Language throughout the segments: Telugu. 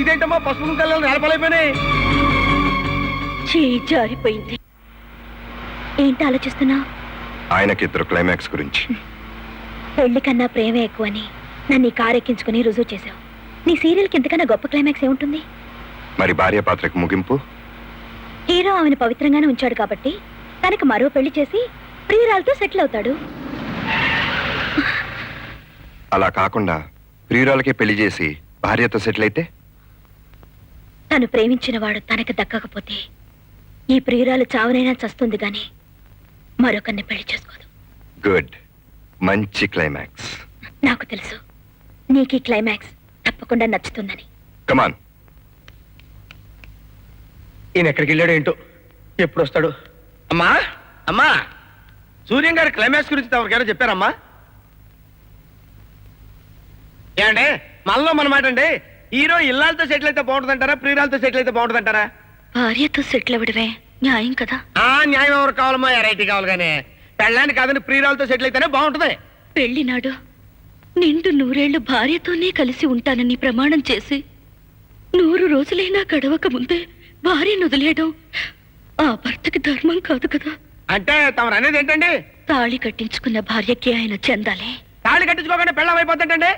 ఇదేంటమ్మా పసుపు కుంకాలు నేలపాలైపోయినాయి. చేయి జారిపోయింది. ఏంటి ఆలోచిస్తున్నా? ఆయనకిద్దరు క్లైమాక్స్ గురించి. పెళ్లి కన్నా ప్రేమే ఎక్కువని నన్ను ఈ కారు ఎక్కించుకుని రుజువు చేశావు. నీ సీరియల్కి ఇంతకన్నా గొప్ప క్లైమాక్స్ ఏముంటుంది? మరి భార్య పాత్రకు ముగింపు? హీరో ఆమెను పవిత్రంగానే ఉంచాడు కాబట్టి తనకు మరో పెళ్లి చేసి ప్రియురాలతో సెటిల్ అవుతాడు. అలా కాకుండా ప్రియురాలకే పెళ్లి చేసి భార్యతో సెటిల్ అయితే? తను ప్రేమించిన వాడు తనకు దక్కకపోతే ఈ ప్రియురాలు చావనైనా చస్తుంది గాని మరొకరిని పెళ్లి చేసుకోదు. గుడ్, మంచి క్లైమాక్స్. నాకు తెలుసు నీకు ఈ క్లైమాక్స్ తప్పకుండా నచ్చుతుందని. కమాన్. ఈయన ఎక్కడికి వెళ్ళాడు ఏంటో, ఎప్పుడు వస్తాడు? అమ్మా అమ్మా, సూర్యం గారి క్లైమాక్స్ గురించి తమరికైనా చెప్పారమ్మా? ఏమంటే మనలో మన మాట అండి, హీరో ఇల్లాలతో సెటిల్ అయితే బాగుంటుందంటారా, ప్రియురాలతో సెటిల్ అయితే బాగుంటుందంటారా? భార్యతో సెటిల్ అవ్వడమే న్యాయం కదా. న్యాయం ఎవరు కావాలమ్మా? ఎరైటీ కావాలి కానీ పెళ్ళాన్ని కాదని ప్రియురాలతో సెటిల్ అయితేనే బాగుంటుంది. పెళ్లినాడు నిండు 100 ఏళ్లు భార్యతోనే కలిసి ఉంటానని ప్రమాణం చేసి 100 రోజులైనా గడవక ముందే భార్యను వదిలేయడం ఆ భర్తకి ధర్మం కాదు కదా. అంటే తమరు అనేది ఏంటండి? తాళి కట్టించుకున్న భార్యకి ఆయన చెందాలి. తాళి కట్టించుకోకుండా పెళ్ళం అయిపోతుంటండి.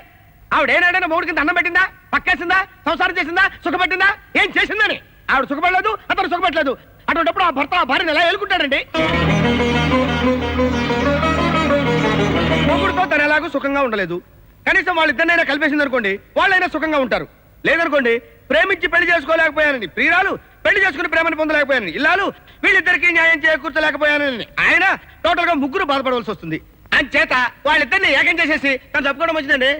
ఆవిడ ఏనాడైనా మూడు కింద అన్నం పెట్టిందా, పక్కేసిందా, సంసారం చేసిందా, సుఖపెట్టిందా? ఏం చేసిందని? ఆవిడ సుఖపడలేదు, అతను సుఖపెట్టలేదు. అటువంటిప్పుడు ఆ భర్త ఆ భార్యను ఎలా ఎలుకుంటాడండి? మొగుడుతో తను ఎలాగూ సుఖంగా ఉండలేదు. కనీసం వాళ్ళిద్దరినైనా కలిపేసింది అనుకోండి, వాళ్ళైనా సుఖంగా ఉంటారు. లేదనుకోండి, ప్రేమించి పెళ్లి చేసుకోలేకపోయానని ప్రియురాలు, పెళ్లి చేసుకుని ప్రేమను పొందలేకపోయానని ఇల్లాలు, వీళ్ళిద్దరికీ న్యాయం చేకూర్చలేకపోయానని ఆయన, టోటల్ గా ముగ్గురు బాధపడవలసి వస్తుంది. అంచేత వాళ్ళిద్దరిని ఏకం చేసేసి తను తప్పుకోవడం వచ్చిందండి.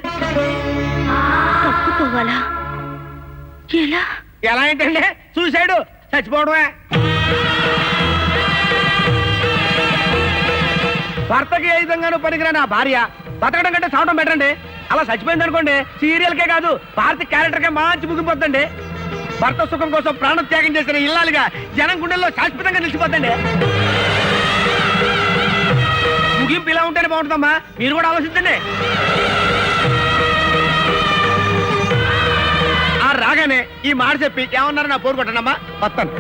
తప్పుకోవాలా? ఎలా? ఎలా ఏంటండి? సూసైడ్, చచ్చిపోవడమే. భర్తకి ఏ విధంగానూ పనికిరాని ఆ భార్య బతకడం కంటే చావడం బెటర్ అండి. అలా చచ్చిపోయింది అనుకోండి, సీరియల్కే కాదు భారత క్యారెక్టర్కే మంచి ముగిపోద్దండి. భర్త సుఖం కోసం ప్రాణత్యాగం చేసిన ఇల్లాలుగా జనం గుండెల్లో శాశ్వతంగా నిలిచిపోద్దండి. ముగింపు ఇలా ఉంటేనే బాగుంటుందమ్మా, మీరు కూడా ఆలోచించండి. ఆ రాగానే ఈ మాట చెప్పి ఏమన్నారు నా పోరు కొట్టండమ్మా, వస్తాను.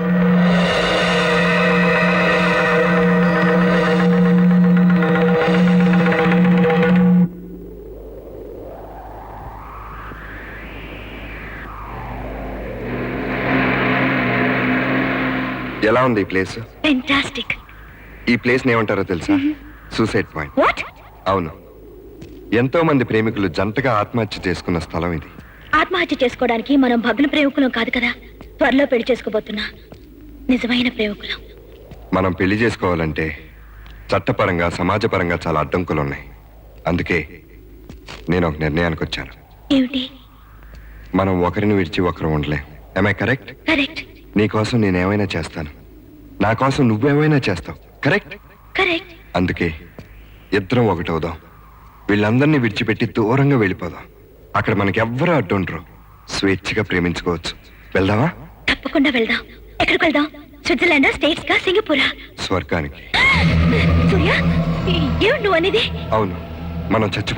ఎలా ఉంది ఈ ప్లేస్? ఫెంటాస్టిక్. ఈ ప్లేస్ ఏమంటారో తెలుసా? Suicide point. వాట్? అవును, ఎంతో మంది ప్రేమికులు జంటగా ఆత్మహత్య చేసుకున్న స్థలం ఇది. ఆత్మహత్య చేసుకోవడానికి మనం భగ్న ప్రేమికులం కాదు కదా, త్వరలో పెళ్లి చేసుకోబోతున్నా నిజమైన ప్రేమికులం. మనం పెళ్లి చేసుకోవాలంటే చట్టపరంగా సమాజపరంగా చాలా అడ్డంకులు ఉన్నాయి. అందుకే నేను ఒక నిర్ణయానికి వచ్చాను. ఏమిటి? మనం ఒకరిని విడిచి ఒకరు ఉండలేం. am I correct? కరెక్ట్. నీకోసం నేనేమైనా చేస్తాను, నా కోసం నువ్వేమైనా చేస్తావు. కరెక్ట్? కరెక్ట్. అందుకే ఇద్దరం ఒకటవుదాం. వీళ్ళందరినీ విడిచిపెట్టి దూరంగా వెళ్ళిపోదాం. అక్కడ మనకి ఎవ్వరూ అడ్డుండరు. స్వేచ్ఛగా ప్రేమించుకోవచ్చు. వెళ్దామా? తప్పకుండా వెళ్దాం. ఎక్కడికి వెళ్దాం? స్విట్జర్లాండ్, స్టేట్స్ కా, సింగపూరా? స్వర్గానికి. సూర్య, ఏమిటి నువ్వు అనేది? అవును, మనం చచ్చిపో